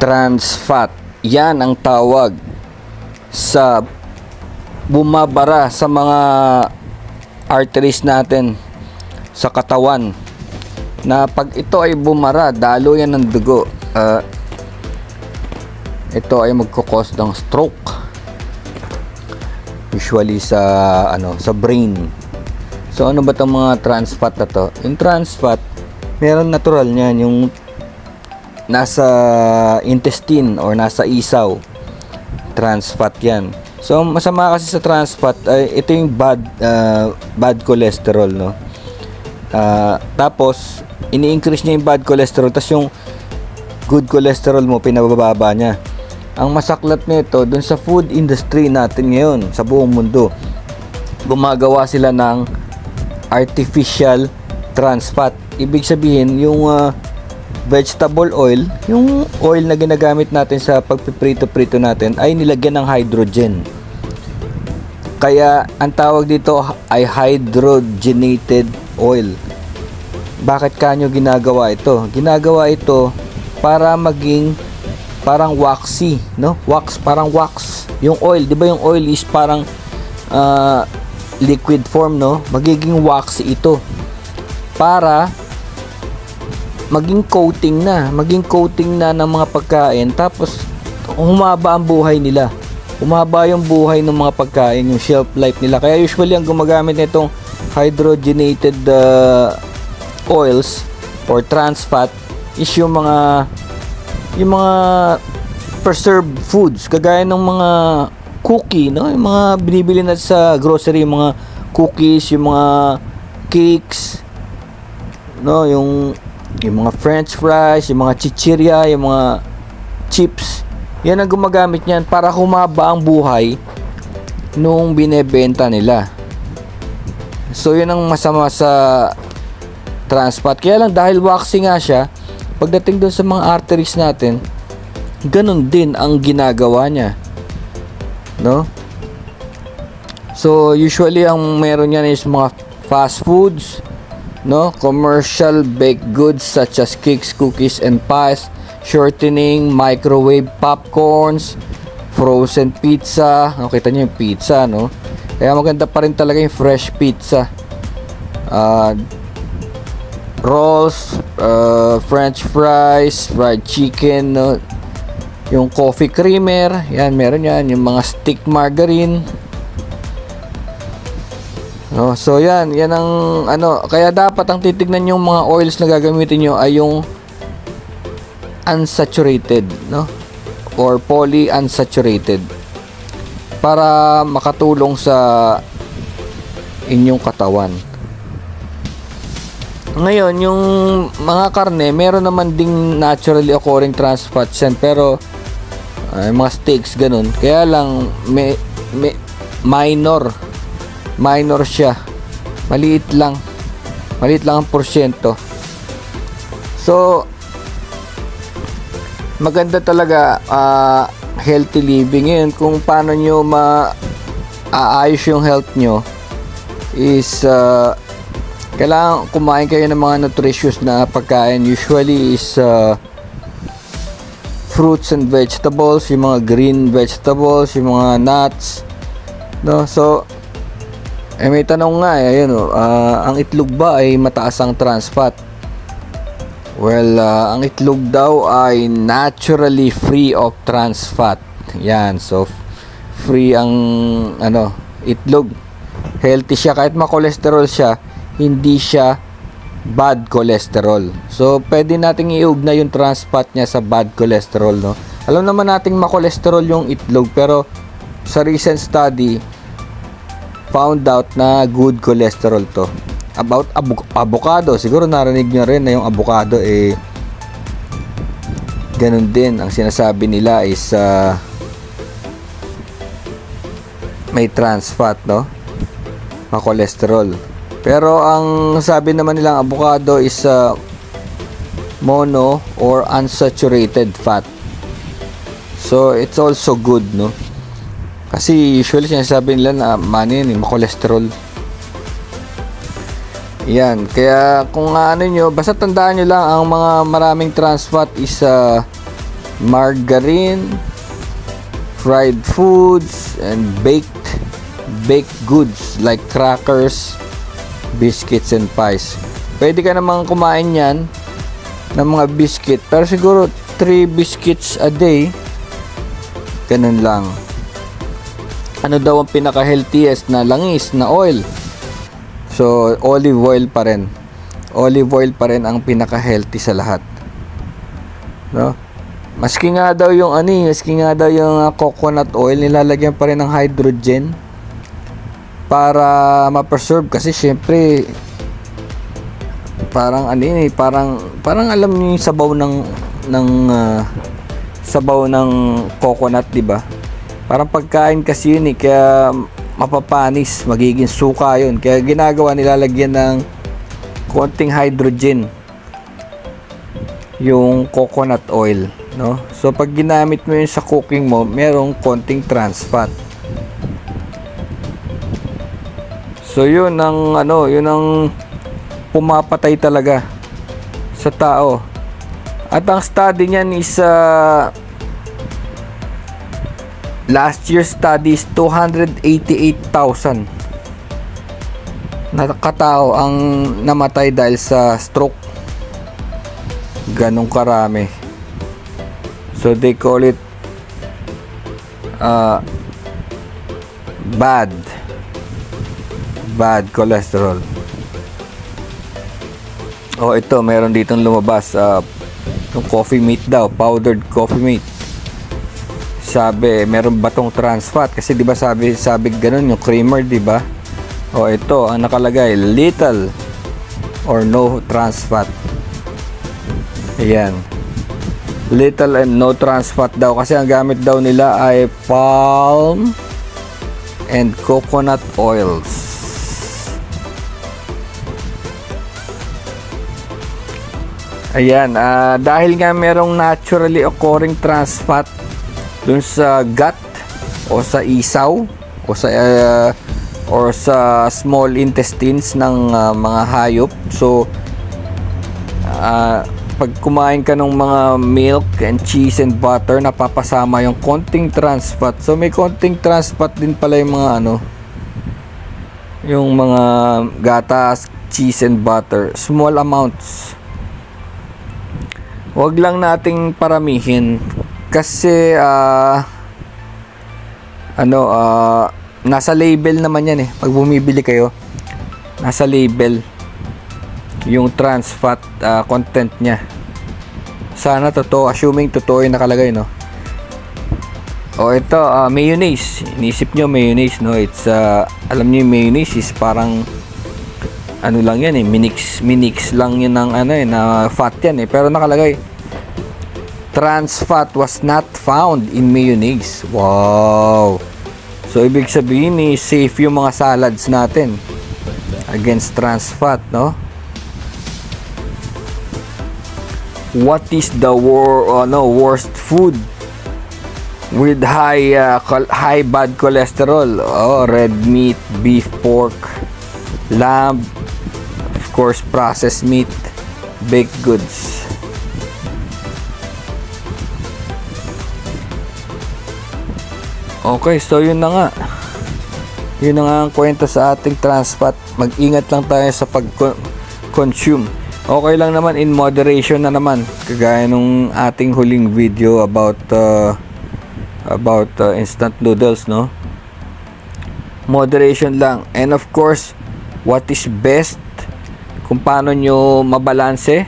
trans fat. Yan ang tawag sa bumabara sa mga arteries natin sa katawan, na pag ito ay bumara, dalo yan ng dugo, ito ay magkukos ng stroke, usually sa sa brain. So ano ba itong mga trans fat na to? Yung trans fat, meron natural niyan, yung nasa intestine or nasa isaw, trans fat yan. So masama kasi sa trans fat ay ito yung bad cholesterol, no? Tapos ini-increase niya yung bad cholesterol, tapos yung good cholesterol mo pinabababa niya. Ang masaklat nito dun sa food industry natin ngayon sa buong mundo, gumagawa sila ng artificial trans fat. Ibig sabihin yung vegetable oil, yung oil na ginagamit natin sa pagpiprito-prito natin, ay nilagyan ng hydrogen. Kaya ang tawag dito ay hydrogenated oil. Bakit kanyo ginagawa ito? Ginagawa ito para maging parang waxy, no? Wax, parang wax. Yung oil, 'di ba yung oil is parang liquid form, no? Magiging waxy ito para maging coating na ng mga pagkain, tapos humaba ang buhay nila. Humaba yung buhay ng mga pagkain, yung shelf life nila. Kaya usually ang gumagamit nitong hydrogenated oils or trans fat is yung mga preserved foods, kagaya ng mga cookie, no? Yung mga binibili natin sa grocery, yung mga cookies, yung mga cakes, no? Yung mga french fries, yung mga chichirya, yung mga chips, yan ang gumagamit niyan para humaba ang buhay nung binebenta nila. So yun ang masama sa trans fat. Kaya lang, dahil waxy nga siya, pagdating doon sa mga arteries natin, ganun din ang ginagawa niya, no? So usually ang meron niyan is mga fast foods, no? Commercial baked goods such as cakes, cookies, and pies, shortening, microwave popcorns, frozen pizza. Nakita niyo yung pizza, no? Kaya maganda pa rin talaga yung fresh pizza. Rolls, french fries, fried chicken, no? Yung coffee creamer, yan, meron yan. Yung mga stick margarine, no? So yan ang kaya dapat ang titignan yung mga oils na gagamitin nyo ay yung unsaturated, no? Or polyunsaturated, para makatulong sa inyong katawan. Ngayon, yung mga karne, meron naman ding naturally occurring trans fats yan, pero mga steaks, ganun. Kaya lang minor siya, maliit lang ang porsyento. So maganda talaga healthy living. Ngayon, kung paano nyo maayos yung health nyo is kailangan kumain kayo ng mga nutritious na pagkain. Usually is fruits and vegetables, yung mga green vegetables, yung mga nuts, no? So may tanong nga, ayun, ang itlog ba ay mataas ang trans fat? Well, ang itlog daw ay naturally free of trans fat. Yan, so free ang itlog. Healthy siya, kahit ma-cholesterol siya, hindi siya bad cholesterol. So pwede nating iugnay yung trans fat niya sa bad cholesterol, no? Alam naman nating ma-cholesterol yung itlog, pero sa recent study found out na good cholesterol to. About avocado, siguro narinig nyo rin na yung avocado ganun din. Ang sinasabi nila is may trans fat, no? Ma-cholesterol. Pero ang sabi naman nilang avocado is mono or unsaturated fat. So it's also good, no? Kasi usually sinasabi nila na ma-cholesterol. Yan, kaya kung nyo, basta tandaan nyo lang, ang mga maraming trans fat is margarine, fried foods, and baked goods like crackers, biscuits, and pies. Pwede ka namang kumain yan ng mga biscuit, pero siguro 3 biscuits a day, ganun lang. Ano daw ang pinaka-healthiest na langis na oil? So, olive oil pa rin. Olive oil pa rin ang pinaka-healthy sa lahat. No? Maski nga daw yung coconut oil, nilalagyan pa rin ng hydrogen para ma-preserve, kasi syempre parang parang alam niyo yung sabaw ng coconut, di ba? Parang pagkain kasi yun kaya mapapanis, magiging suka yun. Kaya ginagawa, nilalagyan ng konting hydrogen yung coconut oil, no? So pag ginamit mo yun sa cooking mo, merong konting trans fat. So yun ang pumapatay talaga sa tao. At ang study niyan is last year's study is 288,000 na katao ang namatay dahil sa stroke. Ganong karami. So they call it bad cholesterol. Ito meron ditong lumabas, yung coffee meat daw, powdered coffee meat. Sabi meron batong trans fat, kasi di ba sabi ganun yung creamer, di ba? Ito ang nakalagay, little or no trans fat. Ayan, little and no trans fat daw, kasi ang gamit daw nila ay palm and coconut oils. Ayan, dahil nga merong naturally occurring trans fat dun sa gut o sa isaw o sa small intestines ng mga hayop. So pag kumain ka ng mga milk and cheese and butter, napapasama yung konting trans fat. So may konting trans fat din pala yung mga yung mga gatas, cheese and butter, small amounts. Huwag lang nating paramihin, kasi nasa label naman yan pag bumibili kayo, nasa label yung trans fat content nya. Sana totoo, assuming totoo yung nakalagay, no? Ito mayonnaise. Inisip nyo mayonnaise, no? It's alam niyo yung mayonnaise is parang lang yan minix lang yun ng na fat yan pero nakalagay trans fat was not found in mayonnaise. Wow! So ibig sabihin safe yung mga salads natin against trans fat, no? What is the worst food with high bad cholesterol? Red meat, beef, pork, lamb, of course processed meat, baked goods. Okay, so yun na nga ang kwento sa ating trans fat. Mag-ingat lang tayo sa pag-consume. Okay lang naman, in moderation na naman, kagaya nung ating huling video about instant noodles, no? Moderation lang. And of course, what is best, kung paano nyo mabalanse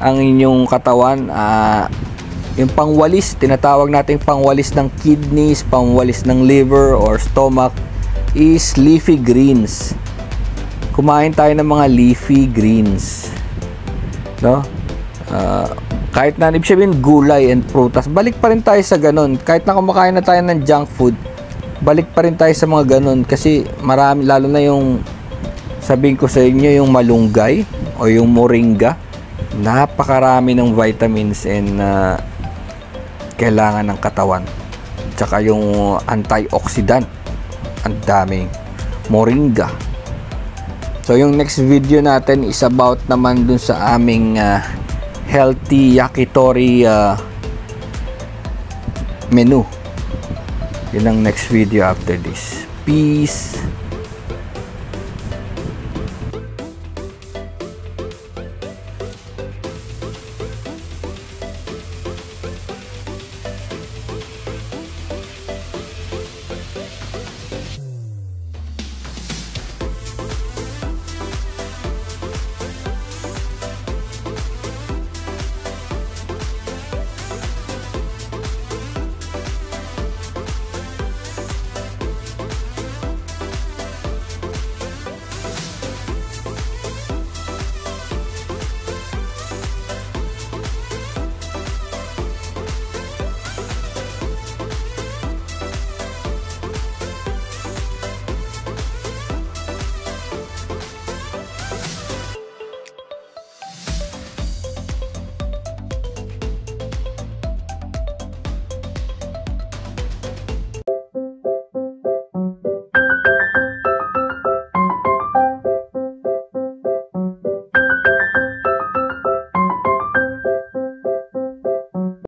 ang inyong katawan, yung pangwalis, tinatawag natin pangwalis ng kidneys, pangwalis ng liver or stomach, is leafy greens. Kumain tayo ng mga leafy greens, no? Kahit na ibig sabihin gulay and prutas, balik pa rin tayo sa ganun. Kahit na kumakain na tayo ng junk food, balik pa rin tayo sa mga ganun, kasi marami, lalo na yung sabihin ko sa inyo, yung malunggay o yung moringa, napakarami ng vitamins and kailangan ng katawan. Tsaka yung antioxidant, ang daming moringa. So yung next video natin is about naman dun sa aming healthy yakitori menu. Yun ang next video after this. Peace.